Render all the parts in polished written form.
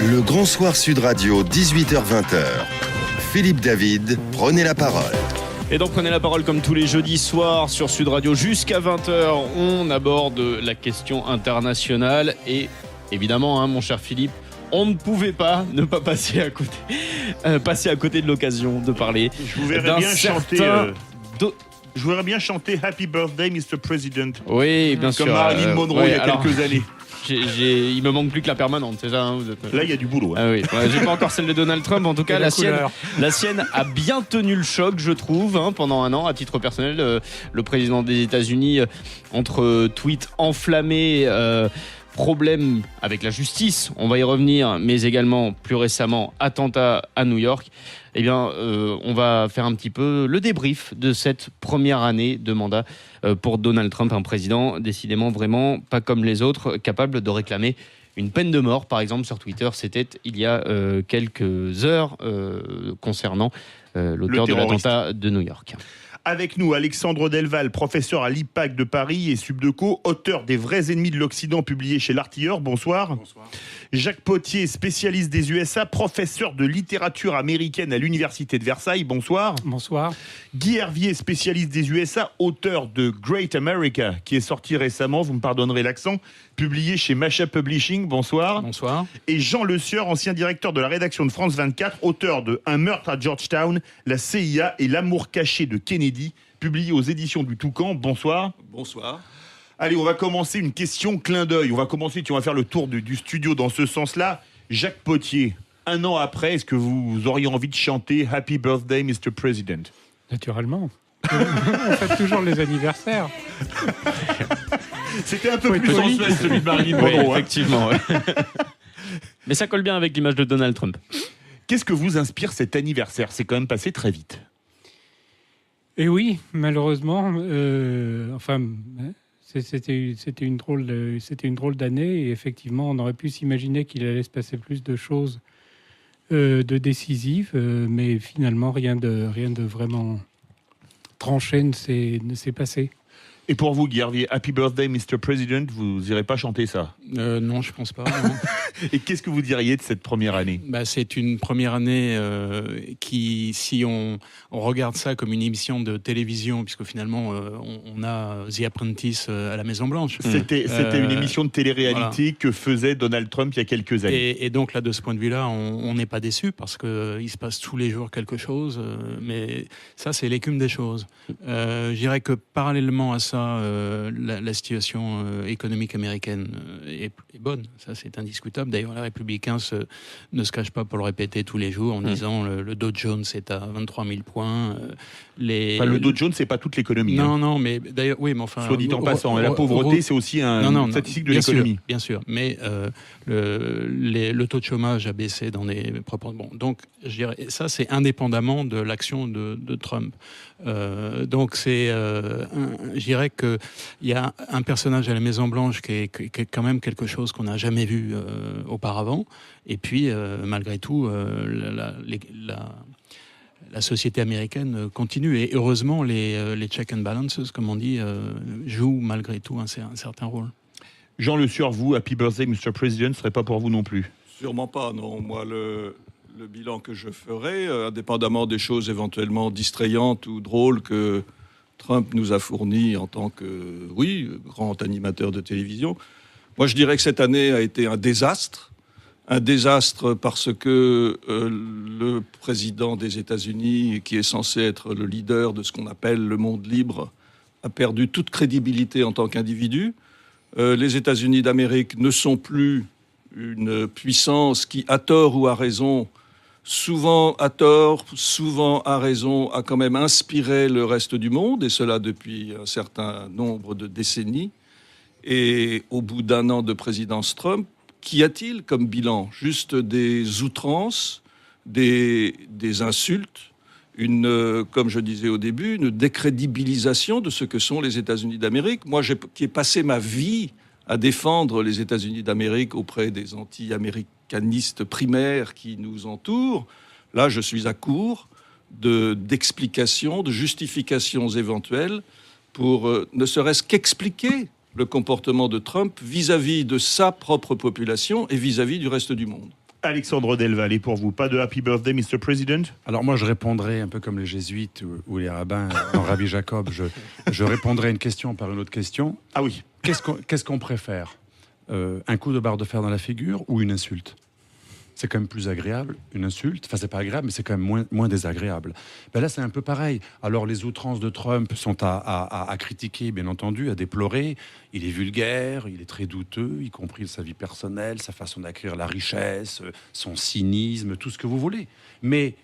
Le Grand Soir Sud Radio, 18h-20h. Philippe David, prenez la parole. Et donc prenez la parole comme tous les jeudis soirs sur Sud Radio jusqu'à 20h. On aborde la question internationale et évidemment, mon cher Philippe, on ne pouvait pas ne pas passer à côté de l'occasion de parler. Je vous verrais bien chanter Happy Birthday, Mr. President. Oui, bien sûr. Comme Marilyn Monroe il y a quelques années. Il me manque plus que la permanente, c'est ça, vous êtes... Là, il y a du boulot. Ah oui, j'ai pas encore celle de Donald Trump. En tout cas, la sienne a bien tenu le choc, je trouve, pendant un an. À titre personnel, le président des États-Unis, entre tweets enflammés, problèmes avec la justice, on va y revenir, mais également plus récemment attentat à New York. Eh bien, on va faire un petit peu le débrief de cette première année de mandat pour Donald Trump, un président décidément vraiment pas comme les autres, capable de réclamer une peine de mort. Par exemple, sur Twitter, c'était il y a quelques heures concernant l'auteur de l'attentat de New York. Avec nous, Alexandre Delval, professeur à l'IPAC de Paris et Subdeco, auteur des Vrais ennemis de l'Occident, publié chez L'Artilleur. Bonsoir. Bonsoir. Jacques Potier, spécialiste des USA, professeur de littérature américaine à l'Université de Versailles. Bonsoir. Bonsoir. Guy Hervier, spécialiste des USA, auteur de Great America, qui est sorti récemment, vous me pardonnerez l'accent, publié chez Masha Publishing. Bonsoir. Bonsoir. Et Jean Le Sieur, ancien directeur de la rédaction de France 24, auteur de Un meurtre à Georgetown, la CIA et l'amour caché de Kennedy, publié aux éditions du Toucan. Bonsoir. Bonsoir. Allez, on va commencer une question clin d'œil. On va faire le tour du studio dans ce sens-là. Jacques Potier, un an après, est-ce que vous auriez envie de chanter Happy Birthday, Mr. President? Naturellement. On fête toujours les anniversaires. C'était un peu plus sensuel, celui de Marilyn Monroe. Oui, effectivement. Ouais. Mais ça colle bien avec l'image de Donald Trump. Qu'est-ce que vous inspire cet anniversaire? C'est quand même passé très vite. Et oui, malheureusement, c'était une drôle d'année. Et effectivement, on aurait pu s'imaginer qu'il allait se passer plus de choses de décisives, mais finalement, rien de vraiment tranché ne s'est passé. Et pour vous, Guy Hervier, Happy Birthday, Mr. President, vous n'irez pas chanter ça? Non, je pense pas. Non. Et qu'est-ce que vous diriez de cette première année? C'est une première année qui, si on regarde ça comme une émission de télévision, puisque finalement on a The Apprentice à la Maison Blanche. C'était une émission de télé-réalité que faisait Donald Trump il y a quelques années. Et donc là, de ce point de vue-là, on n'est pas déçu parce qu'il se passe tous les jours quelque chose. Mais ça, c'est l'écume des choses. Je dirais que parallèlement à ça, la situation économique américaine est bonne, ça c'est indiscutable. D'ailleurs, les républicains ne se cachent pas pour le répéter tous les jours en disant le Dow Jones est à 23 000 points. Le Dow Jones, c'est pas toute l'économie. Non, mais d'ailleurs, oui, mais enfin. Soit dit en passant, la pauvreté, c'est aussi une statistique de l'économie. Bien sûr, mais le taux de chômage a baissé dans les proportions. Bon, donc, je dirais, ça c'est indépendamment de l'action de Trump. Donc, je dirais qu'il y a un personnage à la Maison-Blanche qui est quand même quelque chose qu'on n'a jamais vu auparavant. Et puis, malgré tout, la société américaine continue. Et heureusement, les check and balances, comme on dit, jouent malgré tout un certain rôle. Jean Le Sieur, vous, Happy Birthday, Mr. President, ne serait pas pour vous non plus? Sûrement pas, non. Moi, le bilan que je ferai, indépendamment des choses éventuellement distrayantes ou drôles que Trump nous a fournies en tant que, grand animateur de télévision, moi, je dirais que cette année a été un désastre. Un désastre parce que le président des États-Unis, qui est censé être le leader de ce qu'on appelle le monde libre, a perdu toute crédibilité en tant qu'individu. Les États-Unis d'Amérique ne sont plus une puissance qui, à tort ou à raison, souvent à tort, souvent à raison, a quand même inspiré le reste du monde, et cela depuis un certain nombre de décennies. Et au bout d'un an de présidence Trump, qu'y a-t-il comme bilan? Juste des outrances, des insultes, comme je disais au début, une décrédibilisation de ce que sont les États-Unis d'Amérique. Moi, qui ai passé ma vie à défendre les États-Unis d'Amérique auprès des anti-américanistes primaires qui nous entourent, là, je suis à court d'explications, de justifications éventuelles pour ne serait-ce qu'expliquer le comportement de Trump vis-à-vis de sa propre population et vis-à-vis du reste du monde. Alexandre Delval, et pour vous, pas de Happy Birthday, Mr. President? Alors moi, je répondrai un peu comme les jésuites ou les rabbins dans Rabbi Jacob. Je répondrai à une question par une autre question. Ah oui. Qu'est-ce qu'on préfère? Un coup de barre de fer dans la figure ou une insulte? C'est quand même plus agréable, une insulte. Enfin, c'est pas agréable, mais c'est quand même moins désagréable. Ben là, c'est un peu pareil. Alors, les outrances de Trump sont à critiquer, bien entendu, à déplorer. Il est vulgaire, il est très douteux, y compris sa vie personnelle, sa façon d'écrire la richesse, son cynisme, tout ce que vous voulez. Mais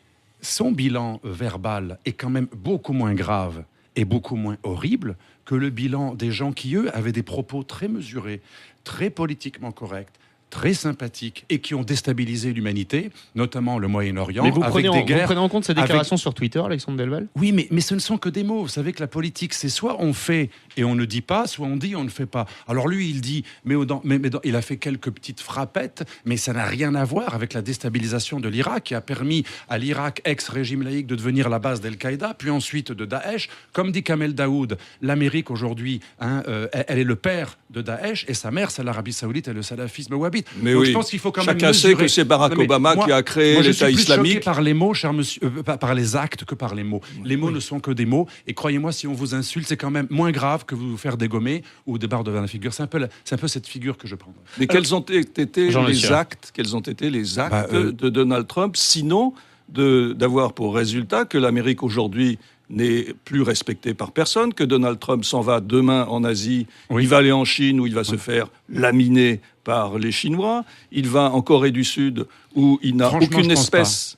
son bilan verbal est quand même beaucoup moins grave et beaucoup moins horrible que le bilan des gens qui, eux, avaient des propos très mesurés, très politiquement corrects, très sympathiques et qui ont déstabilisé l'humanité, notamment le Moyen-Orient. Mais vous avec prenez, des guerres, vous prenez en compte ces déclarations sur Twitter, Alexandre Delval? Oui, mais ce ne sont que des mots. Vous savez que la politique, c'est soit on fait et on ne dit pas, soit on dit et on ne fait pas. Alors lui, il dit, il a fait quelques petites frappettes, mais ça n'a rien à voir avec la déstabilisation de l'Irak, qui a permis à l'Irak, ex-régime laïque, de devenir la base d'Al-Qaïda, puis ensuite de Daesh. Comme dit Kamel Daoud, l'Amérique aujourd'hui, elle est le père de Daesh, et sa mère, c'est l'Arabie Saoudite et le salafisme wahhabite. Mais donc oui. je pense qu'il faut quand même Chacun sait que c'est Barack Obama qui a créé l'État islamique. Je suis plus choqué par les mots, cher monsieur, par les actes que par les mots. Les mots ne sont que des mots. Et croyez-moi, si on vous insulte, c'est quand même moins grave que vous faire dégommer ou des barres devant la figure. C'est un peu cette figure que je prends. Mais quels ont été les actes de Donald Trump, sinon d'avoir pour résultat que l'Amérique aujourd'hui n'est plus respecté par personne, que Donald Trump s'en va demain en Asie, il va aller en Chine où il va se faire laminer par les Chinois, il va en Corée du Sud où il n'a aucune espèce...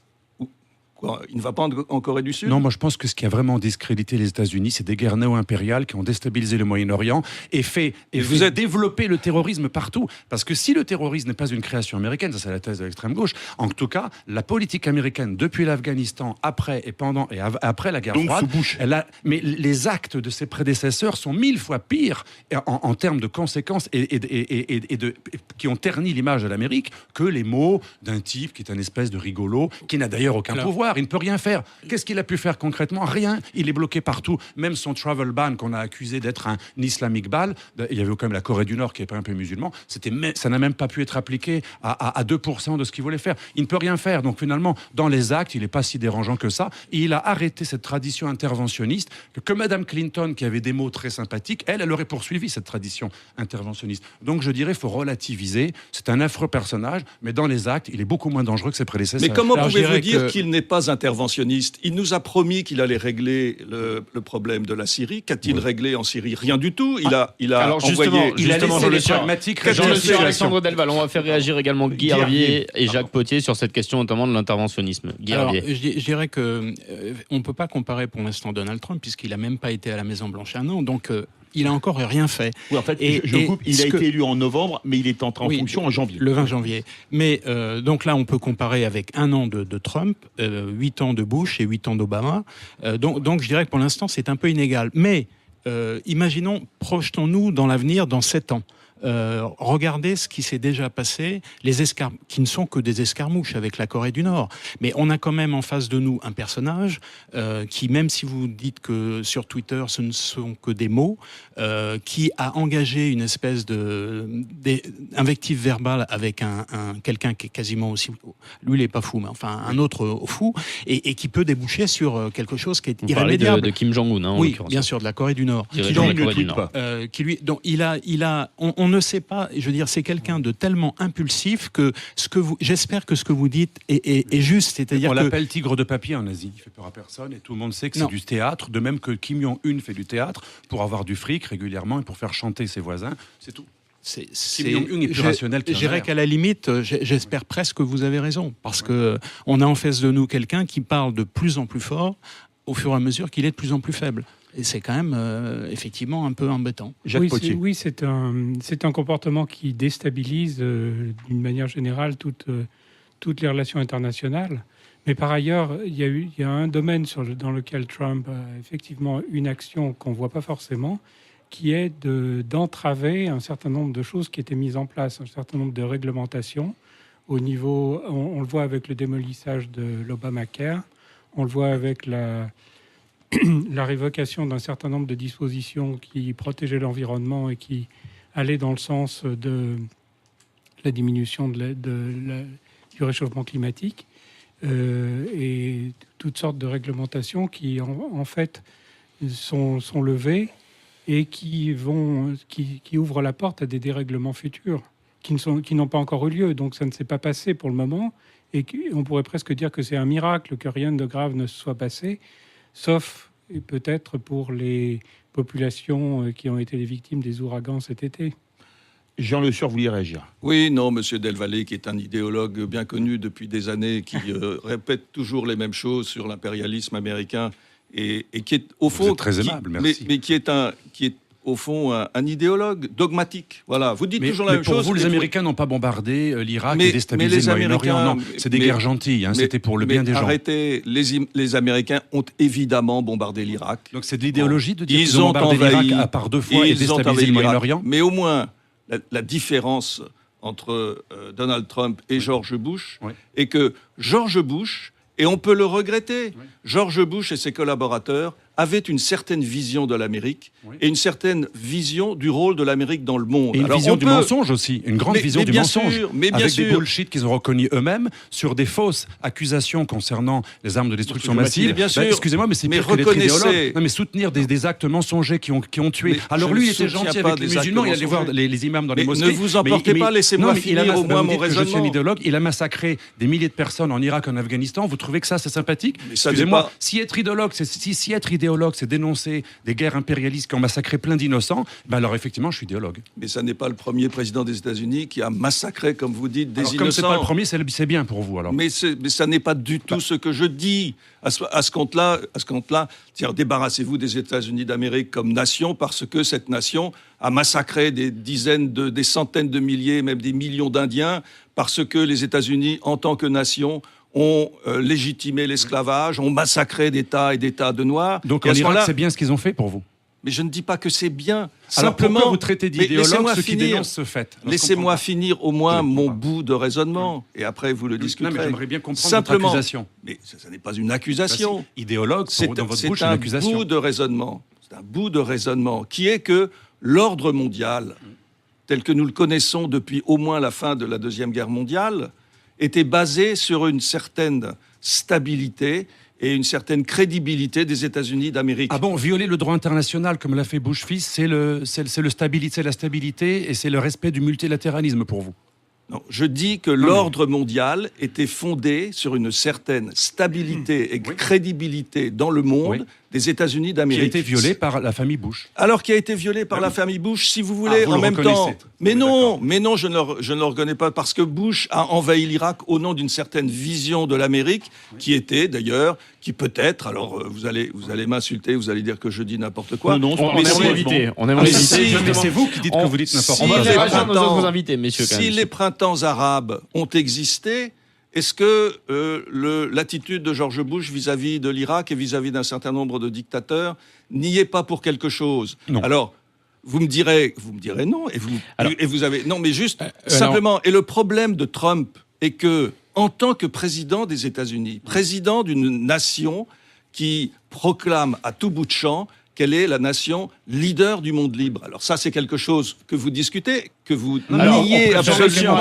Quoi, il ne va pas en Corée du Sud? Non, moi je pense que ce qui a vraiment discrédité les États-Unis, c'est des guerres néo-impériales qui ont déstabilisé le Moyen-Orient et fait développer le terrorisme partout. Parce que si le terrorisme n'est pas une création américaine, ça c'est la thèse de l'extrême gauche, en tout cas, la politique américaine depuis l'Afghanistan, après et pendant et après la guerre froide, mais les actes de ses prédécesseurs sont 1000 fois pires en termes de conséquences qui ont terni l'image de l'Amérique que les mots d'un type qui est un espèce de rigolo, qui n'a d'ailleurs aucun pouvoir. Il ne peut rien faire. Qu'est-ce qu'il a pu faire concrètement? Rien. Il est bloqué partout. Même son travel ban qu'on a accusé d'être un islamic ban, il y avait quand même la Corée du Nord qui n'est pas un peu musulman, ça n'a même pas pu être appliqué à 2% de ce qu'il voulait faire. Il ne peut rien faire. Donc finalement, dans les actes, il n'est pas si dérangeant que ça. Et il a arrêté cette tradition interventionniste que Madame Clinton, qui avait des mots très sympathiques, elle aurait poursuivi cette tradition interventionniste. Donc je dirais, il faut relativiser. C'est un affreux personnage, mais dans les actes, il est beaucoup moins dangereux que ses prédécesseurs. Mais comment pouvez-vous dire qu'il n'est pas interventionniste? Il nous a promis qu'il allait régler le problème de la Syrie. Qu'a-t-il réglé en Syrie? Rien du tout. Il a alors envoyé... Il a laissé les pragmatiques. Alexandre Delval, on va faire réagir également Guy Hervier et Jacques Potier sur cette question notamment de l'interventionnisme. Guy Hervier. Je dirais que on ne peut pas comparer pour l'instant Donald Trump puisqu'il n'a même pas été à la Maison-Blanche un an. Donc il a encore rien fait. Oui, en fait, il a été élu en novembre, mais il est entré en fonction en janvier. Le 20 janvier. Mais donc là, on peut comparer avec un an de Trump, 8 ans de Bush et 8 ans d'Obama. Donc je dirais que pour l'instant, c'est un peu inégal. Mais imaginons, projetons-nous dans l'avenir, dans 7 ans. Regardez ce qui s'est déjà passé, qui ne sont que des escarmouches avec la Corée du Nord. Mais on a quand même en face de nous un personnage qui, même si vous dites que sur Twitter ce ne sont que des mots, qui a engagé une espèce d'invective verbale avec quelqu'un qui est quasiment aussi... Lui, il n'est pas fou, mais enfin un autre fou, et qui peut déboucher sur quelque chose qui est irrémédiable. De Kim Jong-un, oui, bien sûr, de la Corée du Nord. Qui ne tweet pas. Donc on ne sait pas, je veux dire, c'est quelqu'un de tellement impulsif que j'espère que ce que vous dites est juste. C'est-à-dire on l'appelle tigre de papier en Asie, il fait peur à personne et tout le monde sait que c'est du théâtre, de même que Kim Jong-un fait du théâtre pour avoir du fric régulièrement et pour faire chanter ses voisins, c'est tout. Kim Jong-un est plus rationnel que je dirais qu'à la limite, j'espère presque que vous avez raison, parce que on a en face de nous quelqu'un qui parle de plus en plus fort au fur et à mesure qu'il est de plus en plus faible. Et c'est quand même effectivement un peu embêtant. Jacques Potier. Oui, c'est un comportement qui déstabilise d'une manière générale toutes les relations internationales. Mais par ailleurs, il y a un domaine dans lequel Trump a effectivement une action qu'on ne voit pas forcément, qui est d'entraver un certain nombre de choses qui étaient mises en place, un certain nombre de réglementations au niveau... On le voit avec le démolissage de l'Obamacare, on le voit avec la révocation d'un certain nombre de dispositions qui protégeaient l'environnement et qui allaient dans le sens de la diminution du du réchauffement climatique et toutes sortes de réglementations qui, en fait, sont levées et qui ouvrent la porte à des dérèglements futurs qui n'ont pas encore eu lieu. Donc ça ne s'est pas passé pour le moment. Et on pourrait presque dire que c'est un miracle que rien de grave ne se soit passé, sauf peut-être pour les populations qui ont été les victimes des ouragans cet été. Jean Le Sueur, vous vouliez réagir? Oui, non, Monsieur Del Valle, qui est un idéologue bien connu depuis des années, qui répète toujours les mêmes choses sur l'impérialisme américain et qui est au fond... Vous êtes très aimable, merci. Mais qui est au fond un idéologue dogmatique. Voilà, vous dites toujours la même chose. Pour vous, les Américains n'ont pas bombardé l'Irak et déstabilisé le Moyen-Orient. Non, c'est des guerres gentilles. C'était pour le bien des gens. Arrêtez, les Américains ont évidemment bombardé l'Irak. Donc c'est de l'idéologie de dire qu'ils ont bombardé l'Irak à part 2 fois et déstabilisé le Moyen-Orient. Mais au moins, la différence entre Donald Trump et George Bush est que George Bush, et on peut le regretter, George Bush et ses collaborateurs avaient une certaine vision de l'Amérique et une certaine vision du rôle de l'Amérique dans le monde. Et une vision du mensonge aussi, une grande vision du mensonge, avec des bullshit qu'ils ont reconnus eux-mêmes sur des fausses accusations concernant les armes de destruction massive. Excusez-moi, mais c'est pire que d'être idéologue. Non, mais soutenir des actes mensongers qui ont tué. Alors lui, il était gentil avec les musulmans, il allait voir les imams dans les mosquées. Ne vous emportez pas, laissez-moi finir au moins mon raisonnement. Je suis un idéologue, il a massacré des milliers de personnes en Irak, en Afghanistan. Vous trouvez que ça, c'est sympathique? Excusez-moi, si être idéologue, c'est dénoncer des guerres impérialistes qui ont massacré plein d'innocents, alors effectivement, je suis idéologue. Mais ça n'est pas le premier président des États-Unis qui a massacré, comme vous dites, des innocents. Comme c'est pas le premier, c'est bien pour vous alors. Mais ça n'est pas du tout ce que je dis. À ce compte-là, débarrassez-vous des États-Unis d'Amérique comme nation, parce que cette nation a massacré des centaines de milliers, même des millions d'Indiens, parce que les États-Unis, en tant que nation, ont légitimé l'esclavage, ont massacré des tas et des tas de Noirs. Donc en Irak, c'est bien ce qu'ils ont fait pour vous? Mais je ne dis pas que c'est bien. Alors simplement, pourquoi vous traitez d'idéologue ceux qui dénoncent ce fait? Laissez-moi finir au moins mon bout de raisonnement, et après vous le discuterez. Non, mais j'aimerais bien comprendre votre accusation. Mais ça n'est pas une accusation. Idéologue, dans votre bouche, c'est une accusation. C'est un bout de raisonnement. C'est un bout de raisonnement qui est que l'ordre mondial, tel que nous le connaissons depuis au moins la fin de la Deuxième Guerre mondiale, était basé sur une certaine stabilité et une certaine crédibilité des États-Unis d'Amérique. Ah bon, violer le droit international comme l'a fait Bush fils, c'est la stabilité et c'est le respect du multilatéralisme pour vous? Non, je dis que l'ordre mondial était fondé sur une certaine stabilité et crédibilité dans le monde des États-Unis d'Amérique. Qui a été violé par la famille Bush. Alors, qui a été violé par la famille Bush, si vous voulez, en même temps. Mais non, je ne le reconnais pas, parce que Bush a envahi l'Irak au nom d'une certaine vision de l'Amérique, qui était d'ailleurs, qui peut-être, alors vous allez m'insulter, vous allez dire que je dis n'importe quoi. Non, on aimerait éviter. Mais c'est vous qui dites que vous dites n'importe quoi. On va faire agir nos autres invités, messieurs. Si les printemps arabes ont existé, est-ce que l'attitude de George Bush vis-à-vis de l'Irak et vis-à-vis d'un certain nombre de dictateurs n'y est pas pour quelque chose? Non. Alors, vous me direz non, et vous avez non, mais juste simplement. Et le problème de Trump est que, en tant que président des États-Unis, président d'une nation qui proclame à tout bout de champ qu'elle est la nation leader du monde libre. Alors ça, c'est quelque chose que vous discutez, que vous niez absolument.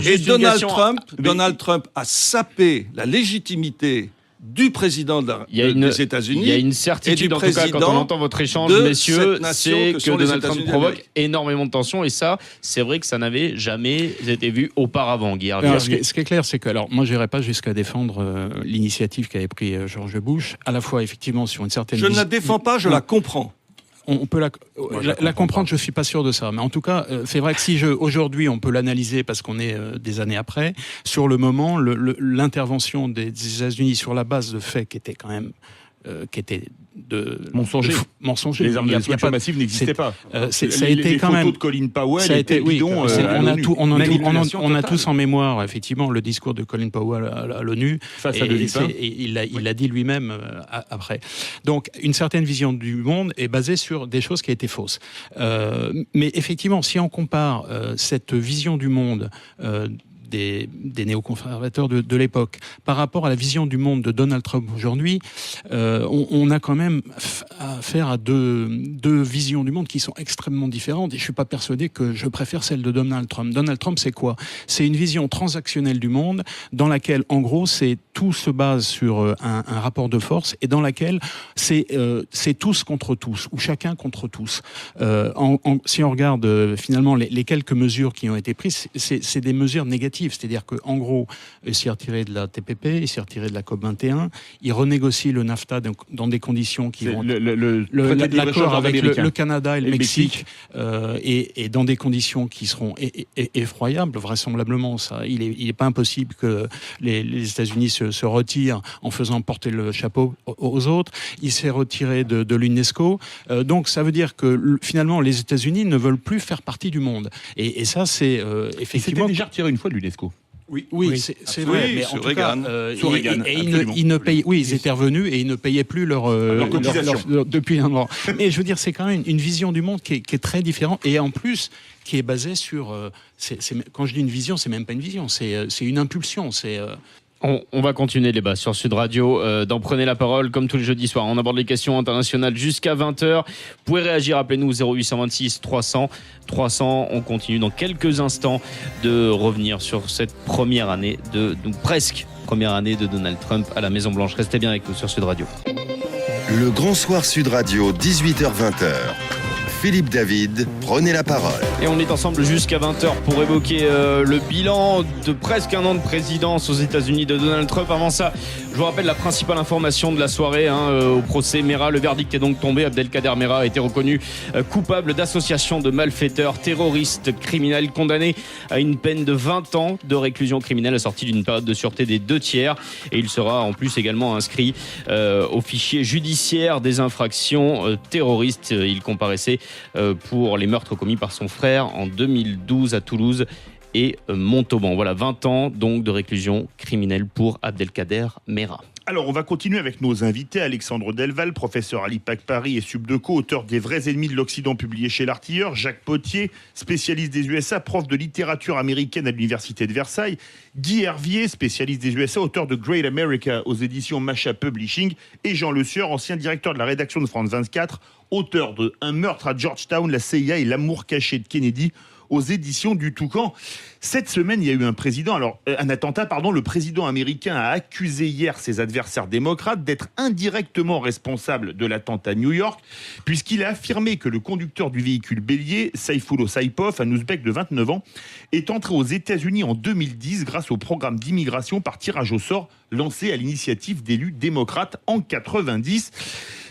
Et Donald Trump a sapé la légitimité du président des États-Unis. Il y a une certitude, en tout cas, quand on entend votre échange, messieurs, c'est que Donald Trump provoque énormément de tensions. Et ça, c'est vrai que ça n'avait jamais été vu auparavant, Guy. Ce qui est clair, c'est que, alors, moi, je n'irai pas jusqu'à défendre l'initiative qu'avait pris George Bush, à la fois, effectivement, sur une certaine... Je ne la défends pas, je la comprends. On peut la comprendre, je ne suis pas sûr de ça. Mais en tout cas, c'est vrai que si aujourd'hui, on peut l'analyser parce qu'on est des années après, sur le moment, l'intervention des États-Unis sur la base de faits qui étaient quand même... qui étaient mensonger. Les armes de destruction massive n'existaient pas. Ça a été quand même. Les photos de Colin Powell. Ça a été, oui, on a tous en mémoire effectivement le discours de Colin Powell à l'ONU. Face à il l'a dit lui-même après. Donc une certaine vision du monde est basée sur des choses qui étaient fausses. Mais effectivement, si on compare cette vision du monde des néoconservateurs de l'époque. Par rapport à la vision du monde de Donald Trump aujourd'hui, on a quand même affaire à deux visions du monde qui sont extrêmement différentes, et je suis pas persuadé que je préfère celle de Donald Trump. Donald Trump, c'est quoi? C'est une vision transactionnelle du monde dans laquelle, en gros, tout se base sur un rapport de force, et dans laquelle c'est tous contre tous, ou chacun contre tous. Si on regarde finalement les quelques mesures qui ont été prises, c'est des mesures négatives, c'est-à-dire qu'en gros, il s'est retiré de la TPP, il s'est retiré de la COP21, il renégocie le NAFTA dans des conditions qui vont... L'accord avec le Canada et le Mexique, et dans des conditions qui seront effroyables, vraisemblablement. Il n'est pas impossible que les États-Unis se retirent en faisant porter le chapeau aux autres. Il s'est retiré de l'UNESCO. Donc ça veut dire que finalement les États-Unis ne veulent plus faire partie du monde. Et ça, c'est effectivement... C'était déjà retiré une fois de l'UNESCO. Oui, c'est vrai, mais en tout cas, ils étaient revenus et ils ne payaient plus leur cotisation depuis un an. Mais je veux dire, c'est quand même une vision du monde qui est très différente, et en plus qui est basée sur. Quand je dis une vision, c'est même pas une vision, c'est une impulsion. On va continuer le débat sur Sud Radio. Dans Prenez la parole, comme tous les jeudis soirs. On aborde les questions internationales jusqu'à 20h. Vous pouvez réagir, appelez-nous 0826 300 300. On continue dans quelques instants de revenir sur cette première année presque première année de Donald Trump à la Maison-Blanche. Restez bien avec nous sur Sud Radio. Le Grand Soir Sud Radio, 18h-20h. Philippe David, prenez la parole. Et on est ensemble jusqu'à 20h pour évoquer le bilan de presque un an de présidence aux États-Unis de Donald Trump. Avant ça, je vous rappelle la principale information de la soirée au procès Mera. Le verdict est donc tombé. Abdelkader Mera a été reconnu coupable d'association de malfaiteurs terroristes criminels, condamné à une peine de 20 ans de réclusion criminelle assortie d'une période de sûreté des 2/3. Et il sera en plus également inscrit au fichier judiciaire des infractions terroristes. Il comparaissait pour les meurtres commis par son frère en 2012 à Toulouse et Montauban. Voilà, 20 ans donc de réclusion criminelle pour Abdelkader Mera. Alors, on va continuer avec nos invités. Alexandre Delval, professeur à l'IPAC Paris et Subdeco, auteur des Vrais ennemis de l'Occident publié chez l'Artilleur. Jacques Potier, spécialiste des USA, prof de littérature américaine à l'Université de Versailles. Guy Hervier, spécialiste des USA, auteur de Great America aux éditions Macha Publishing. Et Jean Le Sueur, ancien directeur de la rédaction de France 24, auteur de Un meurtre à Georgetown, la CIA et l'amour caché de Kennedy aux éditions du Toucan. Cette semaine, il y a eu un attentat. Le président américain a accusé hier ses adversaires démocrates d'être indirectement responsables de l'attentat à New York, puisqu'il a affirmé que le conducteur du véhicule bélier, Saifullah Saipov, un ouzbek de 29 ans, est entré aux États-Unis en 2010 grâce au programme d'immigration par tirage au sort lancé à l'initiative d'élus démocrates en 90.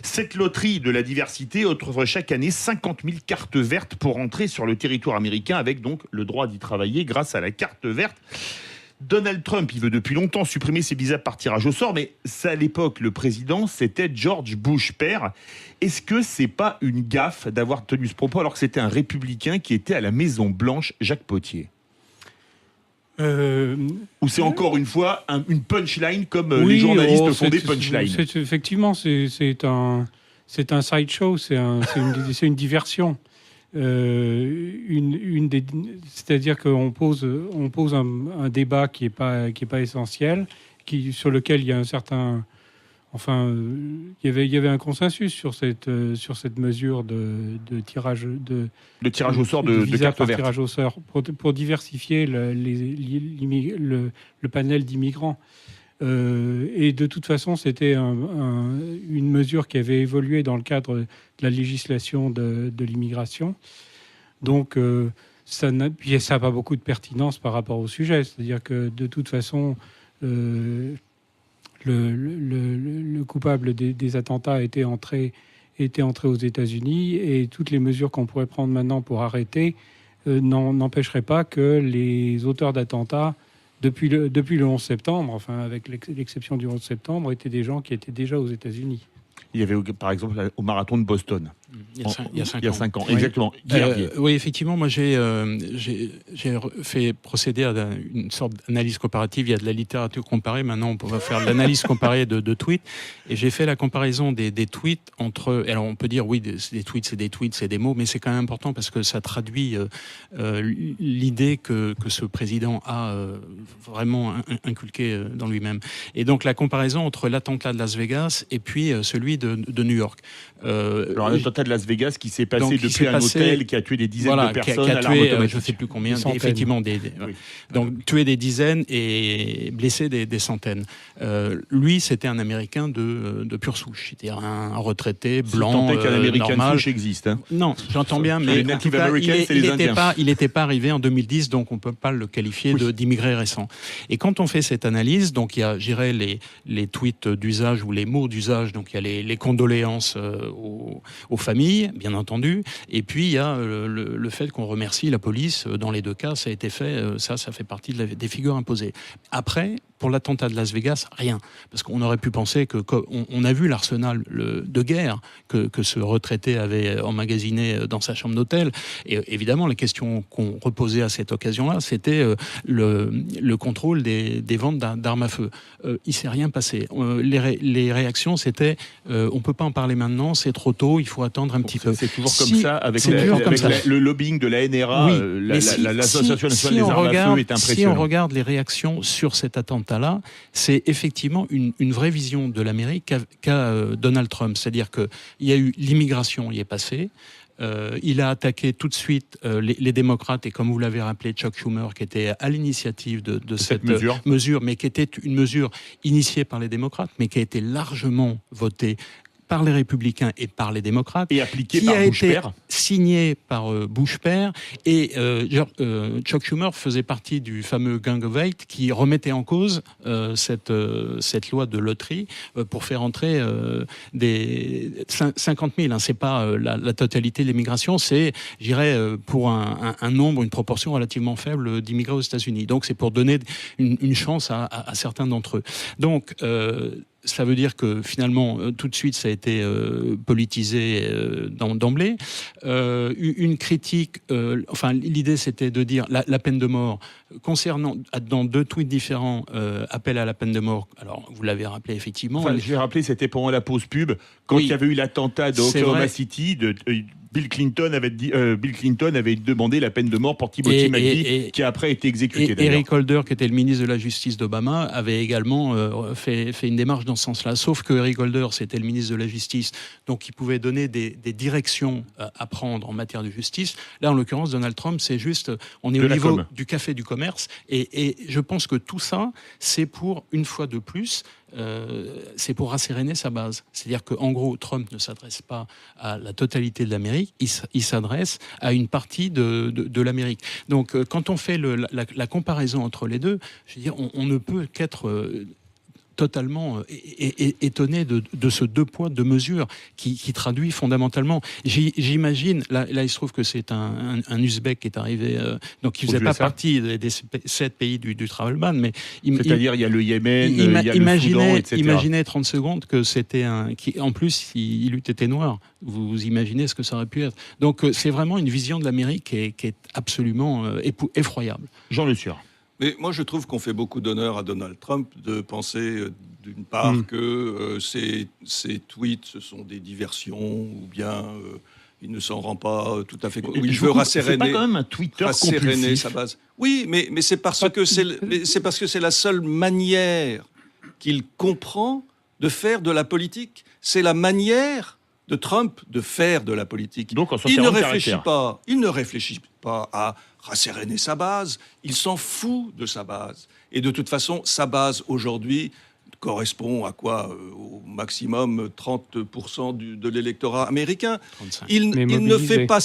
Cette loterie de la diversité offre chaque année 50 000 cartes vertes pour entrer sur le territoire américain, avec donc le droit d'y travailler grâce à la carte verte. Donald Trump, il veut depuis longtemps supprimer ses visas par tirage au sort, mais ça, à l'époque, le président, c'était George Bush père. Est-ce que c'est pas une gaffe d'avoir tenu ce propos alors que c'était un républicain qui était à la Maison-Blanche, Jacques Potier ? Ou c'est encore une fois une punchline comme les journalistes font des punchlines. Effectivement, c'est un sideshow, c'est une diversion. C'est-à-dire qu'on pose un débat qui est pas essentiel, sur lequel il y a un certain... il y avait un consensus sur cette mesure de tirage au sort de cartes vertes. Tirage au sort pour diversifier le panel d'immigrants. Et de toute façon, c'était une mesure qui avait évolué dans le cadre de la législation de l'immigration. Donc, ça n'a pas beaucoup de pertinence par rapport au sujet. C'est-à-dire que de toute façon... Le coupable des attentats était entré aux États-Unis, et toutes les mesures qu'on pourrait prendre maintenant pour arrêter n'empêcheraient pas que les auteurs d'attentats, depuis le 11 septembre, avec l'exception du 11 septembre, étaient des gens qui étaient déjà aux États-Unis. Il y avait par exemple au marathon de Boston. Il y a 5 ans. Il y a 5 ans, exactement. Oui, effectivement, moi j'ai fait procéder à une sorte d'analyse comparative. Il y a de la littérature comparée. Maintenant, on va faire de l'analyse comparée de tweets. Et j'ai fait la comparaison des tweets entre. Alors, on peut dire oui, des tweets, c'est des mots, mais c'est quand même important parce que ça traduit l'idée que ce président a vraiment inculquée dans lui-même. Et donc, la comparaison entre l'attentat de Las Vegas et puis celui de New York. Alors, un attentat de Las Vegas qui s'est passé depuis un hôtel, qui a tué des dizaines de personnes qui a à l'arme tué, automatique. je ne sais plus combien, effectivement. Donc, tué des dizaines et blessé des centaines. Lui, c'était un Américain de pure souche. C'était un retraité blanc, tant est qu'un Américain normal. de souche existe. Hein. Non, j'entends bien, mais les en tout Native cas, Americans, c'est les Indiens. il n'était pas arrivé en 2010, donc on ne peut pas le qualifier d'immigré récent. Et quand on fait cette analyse, donc il y a, je dirais, les tweets d'usage ou les mots d'usage, donc il y a les condoléances aux familles, bien entendu, et puis il y a le fait qu'on remercie la police. Dans les deux cas, ça a été fait, ça fait partie des figures imposées. Après, pour l'attentat de Las Vegas, rien. Parce qu'on aurait pu penser on a vu l'arsenal de guerre que ce retraité avait emmagasiné dans sa chambre d'hôtel. Et évidemment, la question qu'on reposait à cette occasion-là, c'était le contrôle des ventes d'armes à feu. Il ne s'est rien passé. Les réactions, c'était on ne peut pas en parler maintenant, c'est trop tôt, il faut attendre un petit peu. C'est toujours comme ça, avec le lobbying de la NRA, l'Association nationale des armes à feu est impressionnante. Si on regarde les réactions sur cet attentat-là, c'est effectivement une vraie vision de l'Amérique qu'a Donald Trump. C'est-à-dire qu'il y a eu l'immigration, y est passé. Il a attaqué tout de suite les démocrates et, comme vous l'avez rappelé, Chuck Schumer, qui était à l'initiative de cette mesure, mais qui était une mesure initiée par les démocrates, mais qui a été largement votée par les républicains et par les démocrates, et appliqué par Bush père, qui a été signé par Bush père, et Chuck Schumer faisait partie du fameux Gang of Eight qui remettait en cause cette loi de loterie pour faire entrer des 50 000. Hein, c'est pas la totalité de l'immigration, c'est, je dirais, pour un nombre, une proportion relativement faible d'immigrés aux États-Unis. Donc c'est pour donner une chance à certains d'entre eux. Donc ça veut dire que finalement, tout de suite, ça a été politisé d'emblée. Une critique, l'idée c'était de dire la peine de mort, concernant, dans 2 tweets différents, appel à la peine de mort. Alors, vous l'avez rappelé effectivement. Je vais rappeler, c'était pendant la pause pub, quand il y avait eu l'attentat de Oklahoma City, Bill Clinton avait demandé la peine de mort pour Timothy McVeigh, qui a après été exécuté. Et Eric Holder, qui était le ministre de la Justice d'Obama, avait également fait une démarche dans ce sens-là. Sauf que Eric Holder, c'était le ministre de la Justice, donc il pouvait donner des directions à prendre en matière de justice. Là, en l'occurrence, Donald Trump, c'est juste, on est au niveau du café du commerce. Et je pense que tout ça, c'est pour, une fois de plus, c'est pour rasséréner sa base. C'est-à-dire qu'en gros, Trump ne s'adresse pas à la totalité de l'Amérique, il s'adresse à une partie de l'Amérique. Donc, quand on fait la comparaison entre les deux, je veux dire, on ne peut qu'être totalement étonné de ce 2 poids, 2 mesures qui traduit fondamentalement. J'imagine, là il se trouve que c'est un Ouzbek qui est arrivé, donc il ne faisait pas partie des 7 pays du travel ban, mais c'est-à-dire il y a le Yémen, il y a le Soudan, etc. Imaginez 30 secondes que c'était en plus il eût été noir. Vous imaginez ce que ça aurait pu être. Donc c'est vraiment une vision de l'Amérique qui est absolument effroyable. Jean Le Sueur. Mais moi, je trouve qu'on fait beaucoup d'honneur à Donald Trump de penser, d'une part, que ses tweets, ce sont des diversions, ou bien il ne s'en rend pas tout à fait compte. Il veut rasséréner. C'est pas quand même un Twitter compulsif. Sa base. Oui, mais c'est parce que c'est la seule manière qu'il comprend de faire de la politique. C'est la manière de Trump de faire de la politique. Donc, il ne réfléchit pas à rasséréner sa base, il s'en fout de sa base. Et de toute façon, sa base aujourd'hui correspond à quoi? Au maximum 30% de l'électorat américain. 35. Il ne fait pas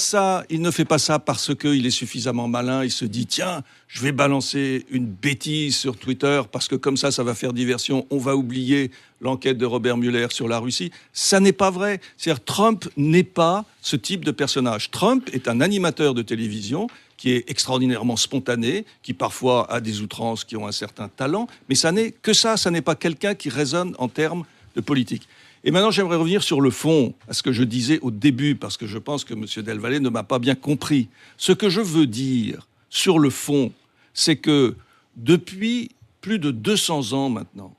ça parce qu'il est suffisamment malin, il se dit tiens, je vais balancer une bêtise sur Twitter parce que comme ça va faire diversion, on va oublier l'enquête de Robert Mueller sur la Russie. Ça n'est pas vrai. C'est-à-dire Trump n'est pas ce type de personnage. Trump est un animateur de télévision qui est extraordinairement spontané, qui parfois a des outrances, qui ont un certain talent, mais ça n'est que ça n'est pas quelqu'un qui raisonne en termes de politique. Et maintenant, j'aimerais revenir sur le fond, à ce que je disais au début, parce que je pense que M. Delvalle ne m'a pas bien compris. Ce que je veux dire sur le fond, c'est que depuis plus de 200 ans maintenant,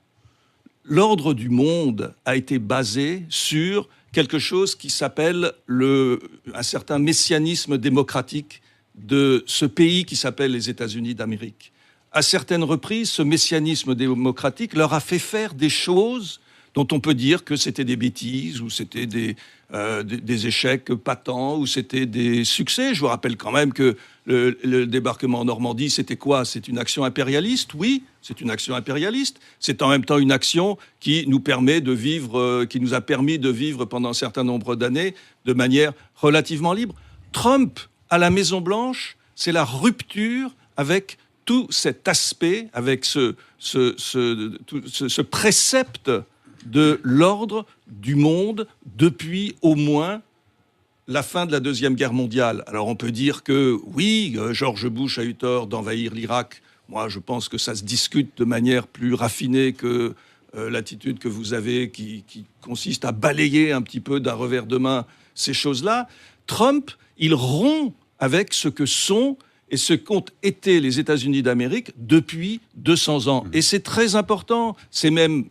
l'ordre du monde a été basé sur quelque chose qui s'appelle un certain messianisme démocratique de ce pays qui s'appelle les États-Unis d'Amérique. À certaines reprises, ce messianisme démocratique leur a fait faire des choses dont on peut dire que c'était des bêtises, ou c'était des échecs patents, ou c'était des succès. Je vous rappelle quand même que le débarquement en Normandie, c'était quoi? C'est une action impérialiste, oui, c'est une action impérialiste. C'est en même temps une action qui nous permet de vivre, qui nous a permis de vivre pendant un certain nombre d'années de manière relativement libre. Trump, à la Maison-Blanche, c'est la rupture avec tout cet aspect, avec ce précepte de l'ordre du monde depuis au moins la fin de la Deuxième Guerre mondiale. Alors on peut dire que oui, George Bush a eu tort d'envahir l'Irak. Moi, je pense que ça se discute de manière plus raffinée que l'attitude que vous avez qui consiste à balayer un petit peu d'un revers de main ces choses-là. Trump, il rompt avec ce que sont et ce qu'ont été les États-Unis d'Amérique depuis 200 ans. Et c'est très important, c'est même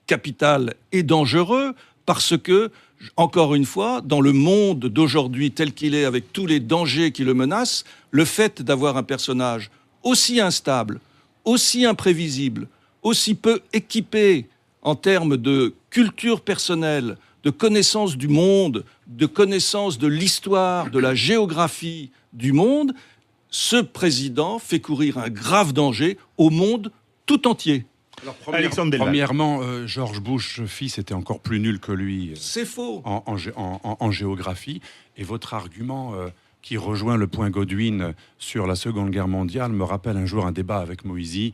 capital et dangereux, parce que, encore une fois, dans le monde d'aujourd'hui tel qu'il est, avec tous les dangers qui le menacent, le fait d'avoir un personnage aussi instable, aussi imprévisible, aussi peu équipé en termes de culture personnelle, de connaissance du monde, de connaissance de l'histoire, de la géographie du monde, ce président fait courir un grave danger au monde tout entier. Alors, premièrement, George Bush fils était encore plus nul que lui. C'est faux. En géographie. Et votre argument qui rejoint le point Godwin sur la Seconde Guerre mondiale me rappelle un jour un débat avec Moïse.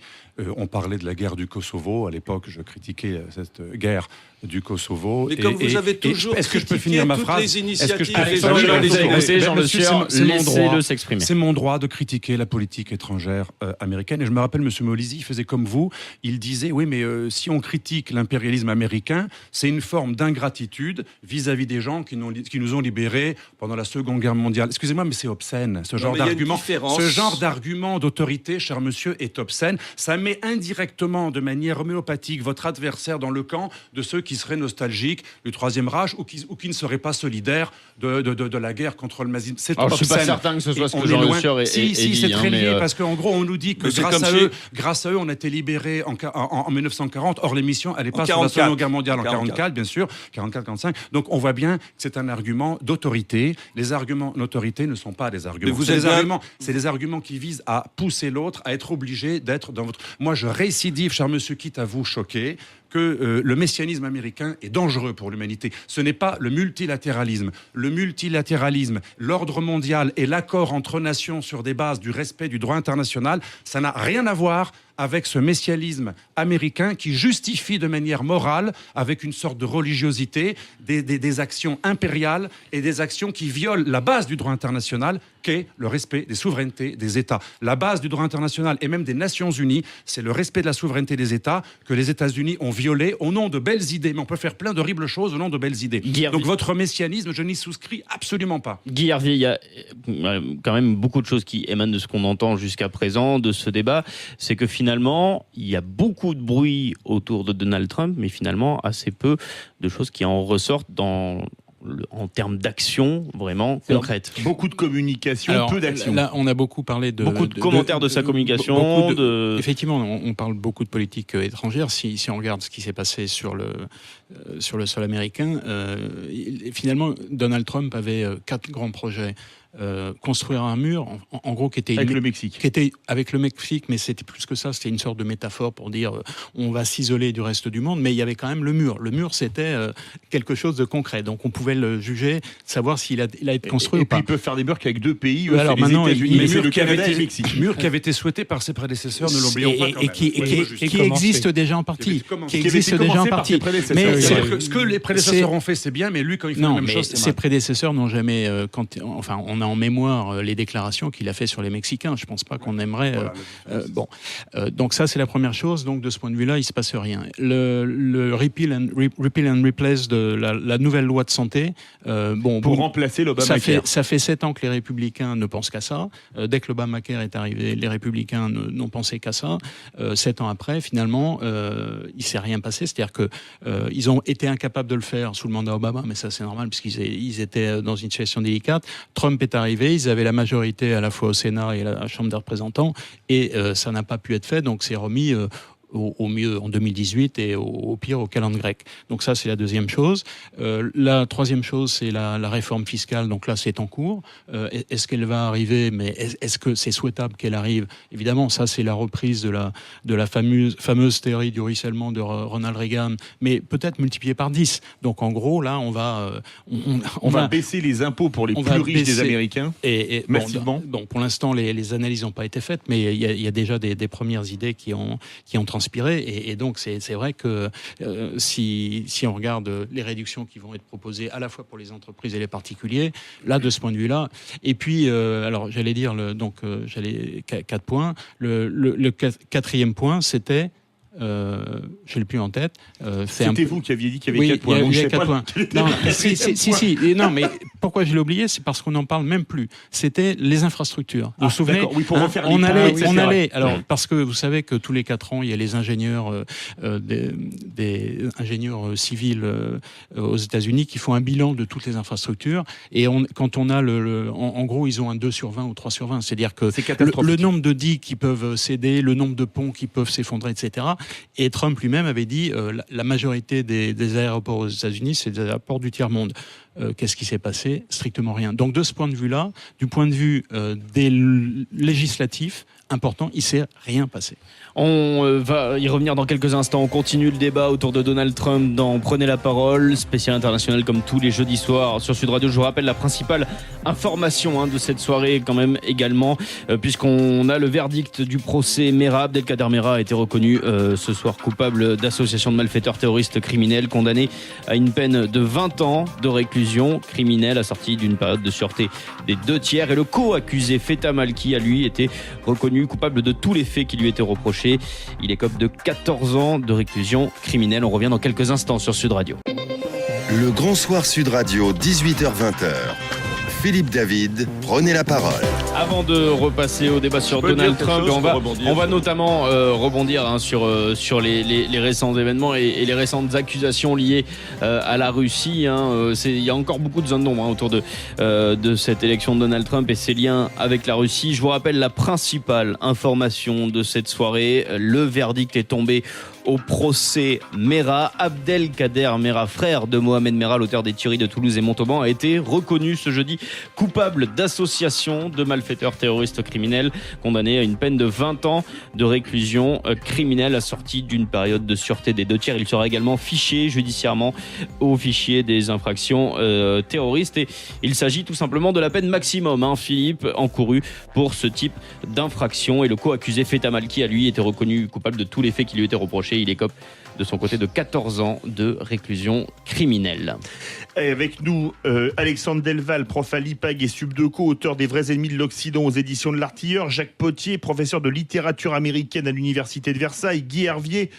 On parlait de la guerre du Kosovo. À l'époque, je critiquais cette guerre du Kosovo. Mais comme vous avez toujours est-ce que je peux finir ma phrase? les initiatives laissez-le s'exprimer. C'est mon droit de critiquer la politique étrangère américaine. Et je me rappelle, M. Molisi, il faisait comme vous. Il disait, oui, mais si on critique l'impérialisme américain, c'est une forme d'ingratitude vis-à-vis des gens qui nous ont libérés pendant la Seconde Guerre mondiale. Excusez-moi, mais c'est obscène. Ce genre d'argument d'autorité, cher monsieur, est obscène. Ça met indirectement, de manière homéopathique, votre adversaire dans le camp de ceux qui seraient nostalgiques du Troisième Reich ou qui ne seraient pas solidaires de la guerre contre le nazisme. C'est obscène. Je suis pas certain que ce soit ce que Jean Le Sieur ait dit. Si, c'est très lié, parce qu'en gros, on nous dit que grâce à eux, on a été libérés en 1940. Or, l'émission, elle n'est pas sur la Seconde Guerre mondiale en 1944, bien sûr, 44-45. Donc, on voit bien que c'est un argument d'autorité. Les arguments d'autorité ne sont pas des arguments. C'est des arguments qui visent à pousser l'autre, à être obligé d'être dans votre... Moi, je récidive, cher monsieur, quitte à vous choquer, que le messianisme américain est dangereux pour l'humanité. Ce n'est pas le multilatéralisme. Le multilatéralisme, l'ordre mondial et l'accord entre nations sur des bases du respect du droit international, ça n'a rien à voir avec ce messianisme américain qui justifie de manière morale, avec une sorte de religiosité, des actions impériales et des actions qui violent la base du droit international, qu'est le respect des souverainetés des États. La base du droit international et même des Nations Unies, c'est le respect de la souveraineté des États que les États-Unis ont violé au nom de belles idées. Mais on peut faire plein d'horribles choses au nom de belles idées. Donc votre messianisme, je n'y souscris absolument pas. Guy Hervier, il y a quand même beaucoup de choses qui émanent de ce qu'on entend jusqu'à présent, de ce débat. C'est que finalement, il y a beaucoup de bruit autour de Donald Trump, mais finalement assez peu de choses qui en ressortent en termes d'action vraiment concrètes. Beaucoup de communication, peu d'action. Là, on a beaucoup parlé de... Beaucoup de commentaires de sa communication. Effectivement, on parle beaucoup de politique étrangère. Si on regarde ce qui s'est passé sur le sol américain, finalement, Donald Trump avait 4 grands projets. Construire un mur, en gros, qui était avec le Mexique. Qui était avec le Mexique, mais c'était plus que ça. C'était une sorte de métaphore pour dire on va s'isoler du reste du monde. Mais il y avait quand même le mur. Le mur, c'était quelque chose de concret. Donc on pouvait le juger, savoir s'il a été construit ou pas. Et puis il peut faire des murs qu'avec 2 pays. Alors les maintenant, États-Unis, mais c'est le Canada et le Mexique. Mur qui avait été souhaité par ses prédécesseurs, ne l'oublions pas. Et qui existe déjà en partie. Qui existe déjà en partie. Mais ce que les prédécesseurs ont fait, c'est bien, mais lui, quand il fait la même chose, c'est mal. Ses prédécesseurs n'ont jamais, on a a en mémoire les déclarations qu'il a fait sur les Mexicains. Je pense pas qu'on aimerait. Donc ça, c'est la première chose. Donc de ce point de vue-là, il se passe rien. Le repeal and replace de la nouvelle loi de santé. Pour remplacer l'Obamacare. Ça fait 7 ans que les Républicains ne pensent qu'à ça. Dès que l'Obamacare est arrivé, les Républicains n'ont pensé qu'à ça. 7 ans après, finalement, il s'est rien passé. C'est-à-dire que ils ont été incapables de le faire sous le mandat Obama, mais ça c'est normal puisqu'ils étaient dans une situation délicate. Trump est arrivé, ils avaient la majorité à la fois au Sénat et à la Chambre des représentants, et ça n'a pas pu être fait, donc c'est remis au mieux en 2018 et au pire au calendrier grec. Donc ça, c'est la deuxième chose. La troisième chose, c'est la réforme fiscale. Donc là, c'est en cours. Est-ce qu'elle va arriver? Mais est-ce que c'est souhaitable qu'elle arrive? Évidemment, ça, c'est la reprise de la fameuse théorie du ruissellement de Ronald Reagan, mais peut-être multipliée par 10. Donc en gros, là, on va baisser les impôts pour les plus riches des Américains et massivement. Bon, pour l'instant, les analyses n'ont pas été faites, mais il y a déjà des premières idées qui ont transpiré, et donc c'est vrai que si on regarde les réductions qui vont être proposées à la fois pour les entreprises et les particuliers, là de ce point de vue-là, et puis alors j'allais dire j'allais 4 points. Le quatrième point, c'était je l'ai plus en tête. C'était vous qui aviez dit qu'il y avait 4 points. Il y a 4 points. Non, si. Non, mais pourquoi je l'ai oublié? C'est parce qu'on n'en parle même plus. C'était les infrastructures. Vous vous souvenez? Oui, pour refaire on allait. Alors, parce que vous savez que tous les 4 ans, il y a les ingénieurs, des ingénieurs civils aux États-Unis qui font un bilan de toutes les infrastructures. Et quand on a en gros, ils ont un 2 sur 20 ou 3 sur 20. C'est-à-dire que le nombre de digues qui peuvent céder, le nombre de ponts qui peuvent s'effondrer, etc. Et Trump lui-même avait dit la majorité des aéroports aux États-Unis, c'est des aéroports du tiers-monde. Qu'est-ce qui s'est passé? Strictement rien. Donc de ce point de vue-là, du point de vue des législatifs importants, il ne s'est rien passé. On va y revenir dans quelques instants. On continue le débat autour de Donald Trump dans Prenez la parole, spécial international comme tous les jeudis soirs sur Sud Radio. Je vous rappelle la principale information de cette soirée quand même également, puisqu'on a le verdict du procès Merah. Abdelkader Merah a été reconnu ce soir coupable d'association de malfaiteurs terroristes criminels, condamné à une peine de 20 ans de réclusion criminelle assortie d'une période de sûreté des 2/3. Et le co-accusé Feta Malki a lui été reconnu coupable de tous les faits qui lui étaient reprochés. Il écope de 14 ans de réclusion criminelle. On revient dans quelques instants sur Sud Radio. Le Grand Soir Sud Radio, 18h-20h. Philippe David, prenez la parole. Avant de repasser au débat sur Donald Trump, on va notamment rebondir sur les récents événements et les récentes accusations liées à la Russie. Il y a encore beaucoup de zones d'ombre autour de cette élection de Donald Trump et ses liens avec la Russie. Je vous rappelle la principale information de cette soirée. Le verdict est tombé au procès Merah. Abdelkader Merah, frère de Mohamed Merah, l'auteur des tueries de Toulouse et Montauban, a été reconnu ce jeudi coupable d'association de malfaiteurs terroristes criminels, condamné à une peine de 20 ans de réclusion criminelle assortie d'une période de sûreté des 2/3. Il sera également fiché judiciairement au fichier des infractions terroristes, et il s'agit tout simplement de la peine maximum, Philippe, encourue pour ce type d'infraction. Et le co-accusé Feta Malki a lui été reconnu coupable de tous les faits qui lui étaient reprochés. Il écope de son côté de 14 ans de réclusion criminelle. Et avec nous, Alexandre Delval, prof à l'IPAG et Subdeco, auteur des Vrais ennemis de l'Occident aux éditions de l'Artilleur, Jacques Potier, professeur de littérature américaine à l'Université de Versailles, Guy Hervier,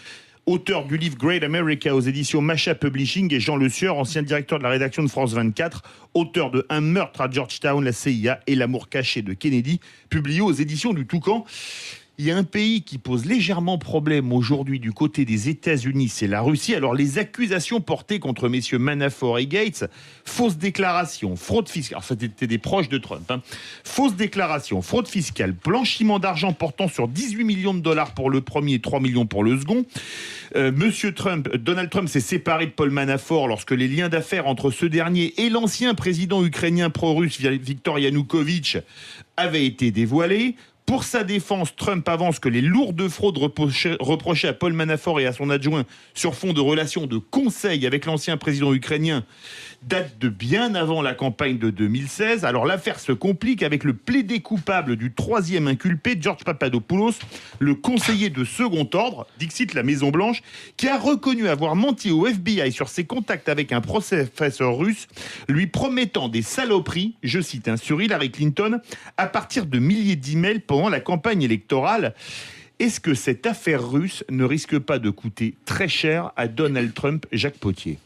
auteur du livre Great America aux éditions Macha Publishing, et Jean Le Sieur, ancien directeur de la rédaction de France 24, auteur de Un meurtre à Georgetown, la CIA et l'amour caché de Kennedy, publié aux éditions du Toucan. Il y a un pays qui pose légèrement problème aujourd'hui du côté des États-Unis, c'est la Russie. Alors les accusations portées contre messieurs Manafort et Gates, fausses déclarations, fraude fiscale, alors c'était des proches de Trump, fausses déclarations, fraude fiscale, blanchiment d'argent portant sur 18 millions de dollars pour le premier et 3 millions pour le second. Donald Trump s'est séparé de Paul Manafort lorsque les liens d'affaires entre ce dernier et l'ancien président ukrainien pro-russe Viktor Yanukovych avaient été dévoilés. Pour sa défense, Trump avance que les lourdes fraudes reprochées à Paul Manafort et à son adjoint sur fond de relations de conseil avec l'ancien président ukrainien datent de bien avant la campagne de 2016. Alors l'affaire se complique avec le plaidé coupable du troisième inculpé, George Papadopoulos, le conseiller de second ordre, dixit la Maison-Blanche, qui a reconnu avoir menti au FBI sur ses contacts avec un professeur russe, lui promettant des saloperies, je cite, sur Hillary Clinton, à partir de milliers d'emails pendant la campagne électorale. Est-ce que cette affaire russe ne risque pas de coûter très cher à Donald Trump, Jacques Potier ?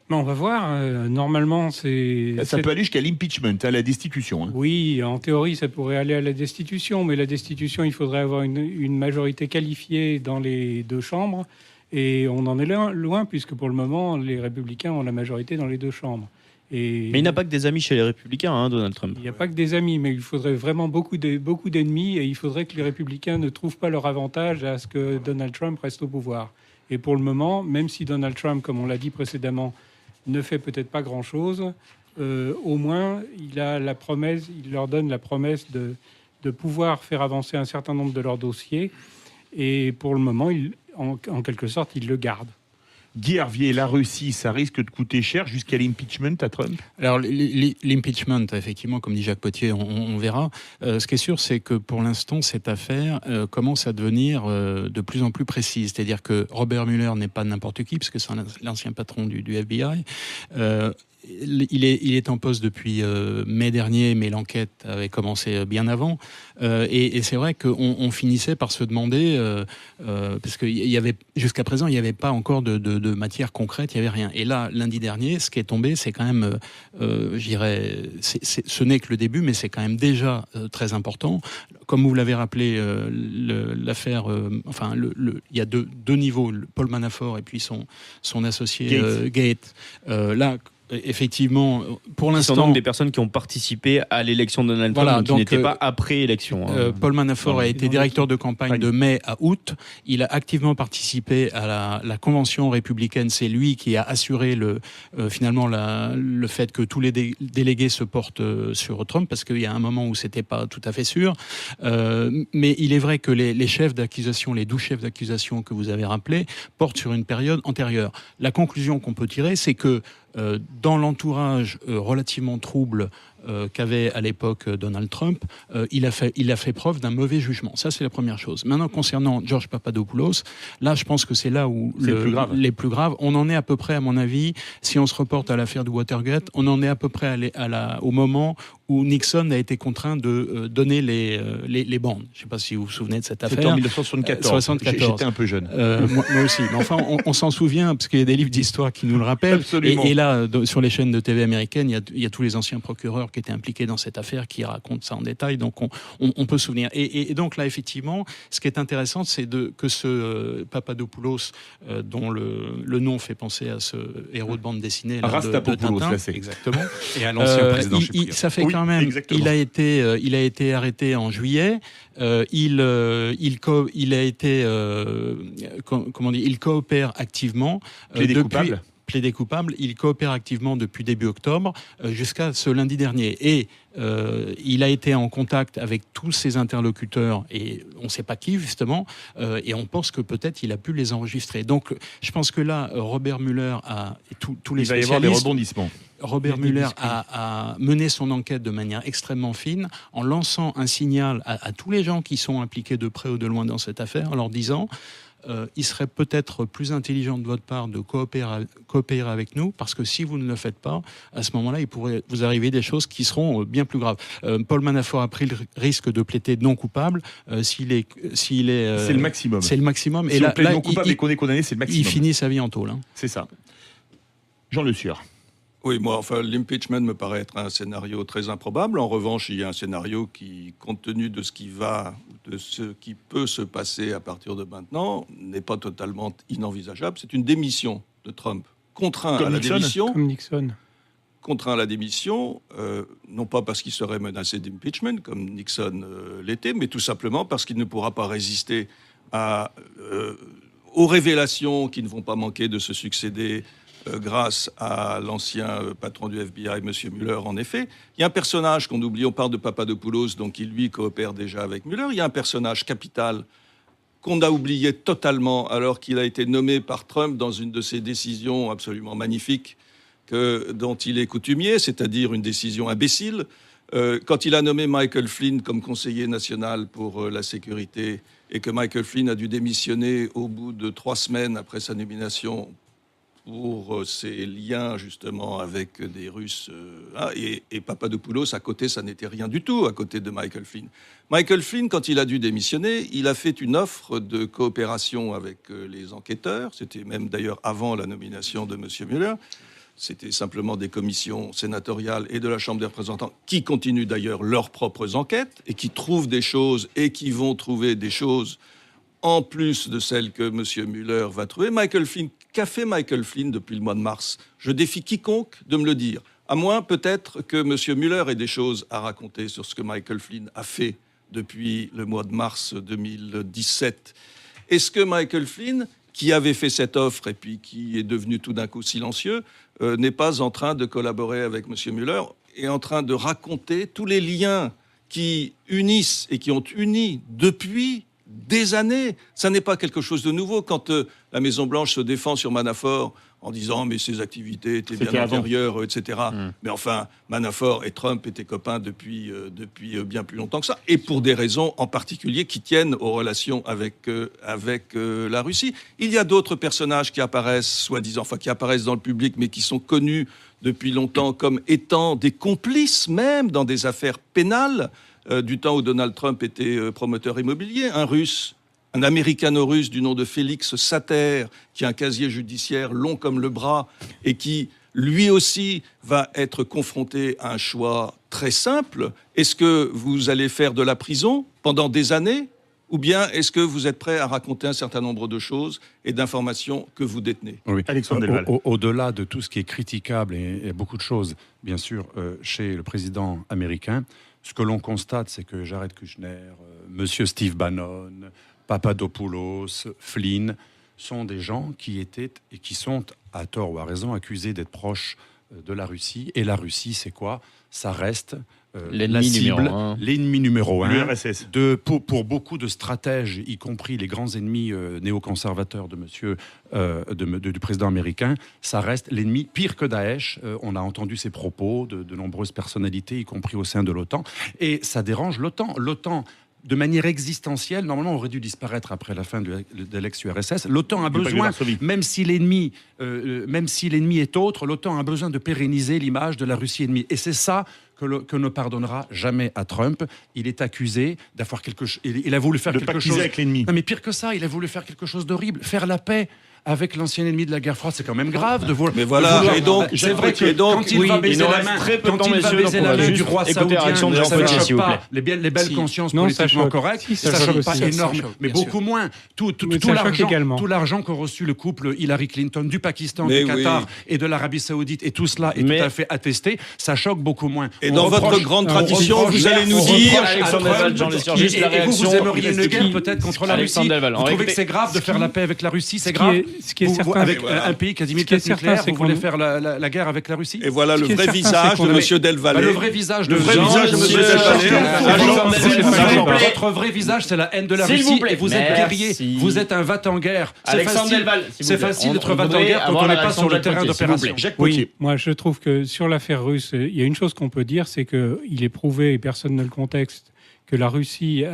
On va voir. Normalement, ça peut aller jusqu'à l'impeachment, à la destitution. Oui, en théorie, ça pourrait aller à la destitution, mais la destitution, il faudrait avoir une majorité qualifiée dans les deux chambres, et on en est loin, puisque pour le moment, les républicains ont la majorité dans les deux chambres. Mais il n'a pas que des amis chez les Républicains, Donald Trump. Il n'y a pas que des amis, mais il faudrait vraiment beaucoup d'ennemis, et il faudrait que les Républicains ne trouvent pas leur avantage à ce que Donald Trump reste au pouvoir. Et pour le moment, même si Donald Trump, comme on l'a dit précédemment, ne fait peut-être pas grand-chose, au moins il leur donne la promesse de pouvoir faire avancer un certain nombre de leurs dossiers, et pour le moment, en quelque sorte, il le garde. Guy Hervier, la Russie, ça risque de coûter cher jusqu'à l'impeachment à Trump ? Alors, l'impeachment, effectivement, comme dit Jacques Potier, on verra. Ce qui est sûr, c'est que pour l'instant, cette affaire commence à devenir de plus en plus précise. C'est-à-dire que Robert Mueller n'est pas n'importe qui, parce que c'est l'ancien patron du FBI. Il est en poste depuis mai dernier, mais l'enquête avait commencé bien avant. Et c'est vrai qu'on finissait par se demander, parce que jusqu'à présent, il n'y avait pas encore de matière concrète, il n'y avait rien. Et là, lundi dernier, ce qui est tombé, c'est quand même, je dirais, ce n'est que le début, mais c'est quand même déjà très important. Comme vous l'avez rappelé, l'affaire, il y a deux niveaux, Paul Manafort et puis son associé Gates. Là, effectivement, pour l'instant, ce sont donc des personnes qui ont participé à l'élection de Donald Trump, qui n'étaient pas après élection. Paul Manafort a été directeur de campagne de mai à août. Il a activement participé à la convention républicaine. C'est lui qui a assuré finalement le fait que tous les délégués se portent sur Trump, parce qu'il y a un moment où c'était pas tout à fait sûr. Mais il est vrai que les chefs d'accusation, les 12 chefs d'accusation que vous avez rappelés, portent sur une période antérieure. La conclusion qu'on peut tirer, c'est que dans l'entourage relativement trouble qu'avait à l'époque Donald Trump, il a fait preuve d'un mauvais jugement. Ça, c'est la première chose. Maintenant, concernant George Papadopoulos, là, je pense que c'est là où les plus graves. On en est à peu près, à mon avis, si on se reporte à l'affaire du Watergate, on en est à peu près au moment où Nixon a été contraint de donner les bandes. Je ne sais pas si vous vous souvenez de cette affaire. C'était en 1974. J'étais un peu jeune. Moi aussi. Mais enfin, on s'en souvient, parce qu'il y a des livres d'histoire qui nous le rappellent. Absolument. Et là, sur les chaînes de TV américaines, il y a tous les anciens procureurs qui étaient impliqués dans cette affaire, qui racontent ça en détail. Donc, on peut se souvenir. Et donc là, effectivement, ce qui est intéressant, c'est que ce Papadopoulos, dont le nom fait penser à ce héros de bande dessinée de Tintin, là, c'est exactement. Et à l'ancien président chypriote. Ça fait quand même. Exactement. Il a été arrêté en juillet. Il coopère activement plaidé coupable. Il coopère activement depuis début octobre jusqu'à ce lundi dernier. Et il a été en contact avec tous ses interlocuteurs, et on ne sait pas qui, justement, et on pense que peut-être il a pu les enregistrer. Donc, je pense que là, Robert Mueller tous les spécialistes... Il va y avoir des rebondissements. Robert Mueller a mené son enquête de manière extrêmement fine, en lançant un signal à tous les gens qui sont impliqués de près ou de loin dans cette affaire, en leur disant... il serait peut-être plus intelligent de votre part de coopérer avec nous, parce que si vous ne le faites pas, à ce moment-là, il pourrait vous arriver des choses qui seront bien plus graves. Paul Manafort a pris le risque de plaider non coupable. C'est le maximum. C'est le maximum. Si on plaide non coupable et qu'on est condamné, c'est le maximum. Il finit sa vie en tôle. C'est ça. Jean Le Sueur. Oui, moi, l'impeachment me paraît être un scénario très improbable. En revanche, il y a un scénario qui, compte tenu de ce qui peut se passer à partir de maintenant, n'est pas totalement inenvisageable. C'est une démission de Trump, contraint à la démission. Comme Nixon. Contraint à la démission, non pas parce qu'il serait menacé d'impeachment, comme Nixon l'était, mais tout simplement parce qu'il ne pourra pas résister aux révélations qui ne vont pas manquer de se succéder grâce à l'ancien patron du FBI, M. Mueller, en effet. Il y a un personnage qu'on oublie, on parle de Papadopoulos, donc qui, lui, coopère déjà avec Mueller. Il y a un personnage capital qu'on a oublié totalement alors qu'il a été nommé par Trump dans une de ses décisions absolument magnifiques dont il est coutumier, c'est-à-dire une décision imbécile. Quand il a nommé Michael Flynn comme conseiller national pour la sécurité et que Michael Flynn a dû démissionner au bout de 3 semaines après sa nomination pour ses liens justement avec des Russes. Et Papadopoulos, à côté, ça n'était rien du tout à côté de Michael Flynn. Michael Flynn, quand il a dû démissionner, il a fait une offre de coopération avec les enquêteurs. C'était même d'ailleurs avant la nomination de M. Mueller. C'était simplement des commissions sénatoriales et de la Chambre des représentants qui continuent d'ailleurs leurs propres enquêtes et qui trouvent des choses et qui vont trouver des choses en plus de celles que M. Mueller va trouver. Michael Flynn, qu'a fait Michael Flynn depuis le mois de mars ? Je défie quiconque de me le dire. À moins peut-être que M. Mueller ait des choses à raconter sur ce que Michael Flynn a fait depuis le mois de mars 2017. Est-ce que Michael Flynn, qui avait fait cette offre et puis qui est devenu tout d'un coup silencieux, n'est pas en train de collaborer avec M. Mueller et en train de raconter tous les liens qui unissent et qui ont uni depuis des années. Ça n'est pas quelque chose de nouveau. Quand la Maison-Blanche se défend sur Manafort en disant mais ses activités étaient bien antérieures, etc. Mais enfin, Manafort et Trump étaient copains depuis bien plus longtemps que ça, et pour des raisons en particulier qui tiennent aux relations avec la Russie. Il y a d'autres personnages qui apparaissent, soi-disant, enfin qui apparaissent dans le public, mais qui sont connus depuis longtemps comme étant des complices même dans des affaires pénales du temps où Donald Trump était promoteur immobilier, un Russe, un américano-russe du nom de Félix Sater, qui a un casier judiciaire long comme le bras et qui, lui aussi, va être confronté à un choix très simple. Est-ce que vous allez faire de la prison pendant des années ? Ou bien est-ce que vous êtes prêt à raconter un certain nombre de choses et d'informations que vous détenez ? Oui. Alexandre Delval. Au-delà de tout ce qui est critiquable et beaucoup de choses, bien sûr, chez le président américain, ce que l'on constate, c'est que Jared Kushner, Monsieur Steve Bannon, Papadopoulos, Flynn, sont des gens qui étaient et qui sont, à tort ou à raison, accusés d'être proches de la Russie. Et la Russie, c'est quoi ? Ça reste la cible, l'ennemi numéro un. L'URSS. Pour beaucoup de stratèges, y compris les grands ennemis néoconservateurs du président américain, ça reste l'ennemi pire que Daesh. On a entendu ces propos de nombreuses personnalités, y compris au sein de l'OTAN. Et ça dérange l'OTAN. L'OTAN, de manière existentielle, normalement, aurait dû disparaître après la fin de l'ex-URSS. L'OTAN a besoin, même si l'ennemi est autre, l'OTAN a besoin de pérenniser l'image de la Russie ennemie. Et c'est ça que ne pardonnera jamais à Trump. Il est accusé d'avoir quelque chose. Il a voulu faire quelque chose. Avec l'ennemi. Non, mais pire que ça, il a voulu faire quelque chose d'horrible, faire la paix avec l'ancien ennemi de la guerre froide. C'est quand même grave de vouloir. Mais voilà. Et donc, c'est vrai que quand il va baiser la main, du roi saoudien, ça ne choque pas les belles consciences politiquement correctes. Ça ne choque pas énorme, mais beaucoup moins. Tout l'argent qu'ont reçu le couple Hillary Clinton du Pakistan, du Qatar et de l'Arabie Saoudite, et tout cela est tout à fait attesté, ça choque beaucoup moins. Et dans votre grande tradition, vous allez nous dire... Et vous aimeriez une guerre peut-être contre la Russie. Vous trouvez que c'est grave de faire la paix avec la Russie ? C'est grave. Ce qui est certain, avec un pays qui a 10 000 tests nucléaires, vous voulez faire la guerre avec la Russie ? Et voilà le vrai visage de M. Delvalle. Le vrai visage de M. Delvalle. Votre vrai visage, c'est la haine de la Russie. Et vous êtes guerrier. Vous êtes un va-t-en-guerre. C'est facile d'être va-t-en-guerre quand on n'est pas sur le terrain d'opération. Oui, moi je trouve que sur l'affaire russe, il y a une chose qu'on peut dire, c'est qu'il est prouvé, et personne ne le contexte, que la Russie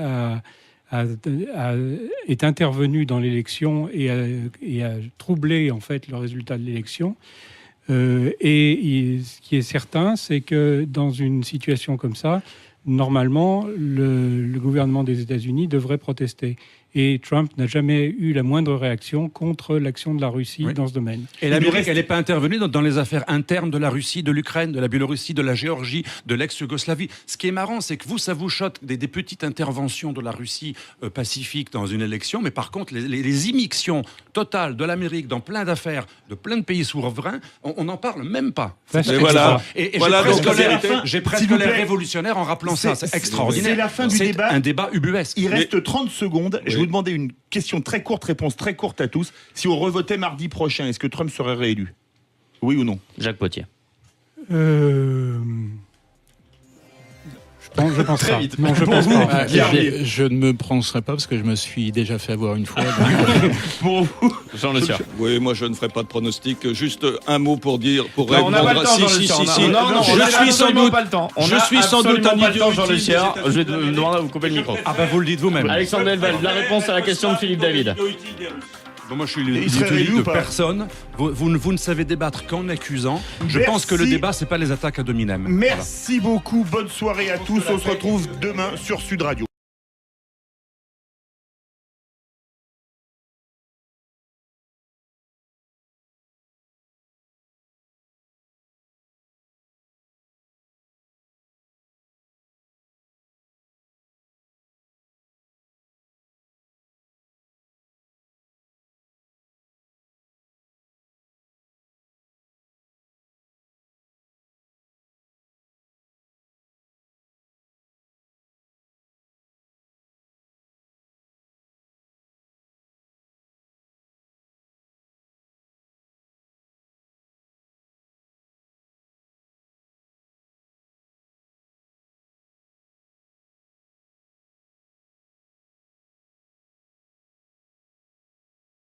est intervenue dans l'élection et a troublé en fait le résultat de l'élection. Et ce qui est certain, c'est que dans une situation comme ça, normalement, le gouvernement des États-Unis devrait protester. Et Trump n'a jamais eu la moindre réaction contre l'action de la Russie dans ce domaine. Et l'Amérique, elle n'est pas intervenue dans les affaires internes de la Russie, de l'Ukraine, de la Biélorussie, de la Géorgie, de l'ex-Yougoslavie. Ce qui est marrant, c'est que ça vous choque des petites interventions de la Russie pacifique dans une élection, mais par contre, les immixtions totales de l'Amérique dans plein d'affaires, de plein de pays souverains, on n'en parle même pas. Et j'ai presque l'air révolutionnaire en rappelant ça. C'est extraordinaire. C'est la fin du débat. Un débat ubuesque. Il reste 30 secondes. Je vous demandais une question très courte, réponse très courte à tous. Si on revotait mardi prochain, est-ce que Trump serait réélu ? Oui ou non? Jacques Potier. Je pense Très pas. vite. Non, je pense pas. Ah, je ne me prononcerai pas parce que je me suis déjà fait avoir une fois. Pour vous, Jean Le Sieur. Oui, moi je ne ferai pas de pronostic. Juste un mot pour dire, pour Non, on n'a pas le répondre. temps, Jean Le Sieur. Je suis sans doute pas le temps. On je a suis sans doute absolument un pas le temps, idiot Jean Le utile Sieur. des Je vais me demander à vous couper le micro. Ah bah vous le dites vous-même. Alexandre Delval, la réponse à la question de Philippe David. Bon, moi je suis il serait l'utilité réélu de ou pas personne. Vous ne savez débattre qu'en accusant. Je Merci. pense que le débat, c'est pas les attaques à dominem. Merci beaucoup, bonne soirée à tous. On se retrouve demain sur Sud Radio.